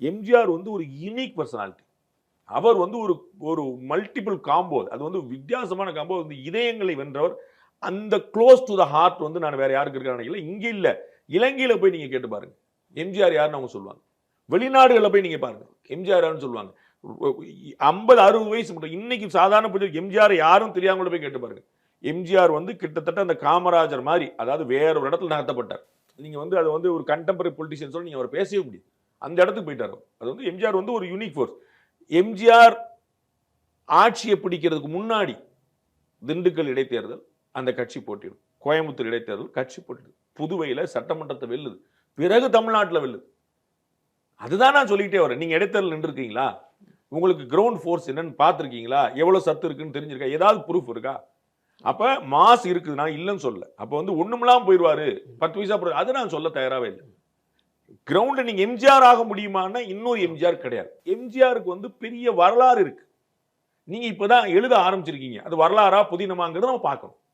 எம்ஜிஆர் வந்து ஒரு unique personality. அவர் வந்து ஒரு ஒரு மல்டிபிள் காம்போ. அது வந்து வித்தியாசமான காம்போ. வந்து இதயங்களை வென்றவர். அந்த க்ளோஸ் டு த ஹார்ட் வந்து நான் வேற யாருக்கு இருக்கான்னு நினைக்கல. இங்க இல்ல. இலங்கையில போய் நீங்க கேட்டு பாருங்க. எம்ஜிஆர் யாருன்னு அவங்க சொல்லுவாங்க. வெளிநாடுகள்ல போய் நீங்க பாருங்க. எம்ஜிஆர் யாருன்னு சொல்லுவாங்க. 50, 60 வயசு மட்டும். இன்னைக்கு சாதாரண புரிதல் எம்ஜிஆர் யாரும் தெரியாம கூட போய் கேட்டு பாருங்க. எம்ஜிஆர் வந்து கிட்டத்தட்ட அந்த காமராஜர் மாரி, அதாவது வேற ஒரு இடத்துல நகர்த்தப்பட்டார். நீங்க வந்து அது வந்து ஒரு கண்டெம்பரரி பொலிட்டிஷியன் சொல்லி நீங்க அவர பேசவே முடியாது. அந்த இடத்துக்கு போயிட்டாரு. அது வந்து எம்ஜிஆர் வந்து ஒரு யூனிக் ஃபோர்ஸ். எம்ஜிஆர் ஆட்சியை பிடிக்கிறதுக்கு முன்னாடி திண்டுக்கல் இடைத்தேர்தல் அந்த கட்சி போட்டியிடும். கோயம்புத்தூர் இடைத்தேர்தல் கட்சி போட்டியிடும். புதுவையில சட்டமன்றத்தை வெல்லுது. பிறகு தமிழ்நாட்டில் வெல்லுது. அதுதான் நான் சொல்லிட்டே வரேன். நீங்க இடைத்தேர்தல் நின்று இருக்கீங்களா? உங்களுக்கு கிரவுண்ட் ஃபோர்ஸ் என்னன்னு பார்த்திருக்கீங்களா? எவ்வளவு சத்து இருக்குன்னு தெரிஞ்சிருக்கா? ஏதாவது ப்ரூஃப் இருக்கா? அப்ப மாஸ் இருக்குது. நான் இல்லைன்னு சொல்ல. அப்ப வந்து ஒண்ணுமில்லாம போயிடுவாரு. 10 பைசா அது நான் சொல்ல தயாராவே இல்லை. கிரவுண்ட்ல நீங்க எம்ஜிஆர் ஆக முடியுமான்னா இன்னொரு எம்ஜிஆர் கிடையாது. எம்ஜிஆருக்கு வந்து பெரிய வரலாறு இருக்கு. நீங்க இப்பதான் எழுத ஆரம்பிச்சிருக்கீங்க. அது வரலாறா புதினமாங்கிறத நம்ம பார்க்கணும்.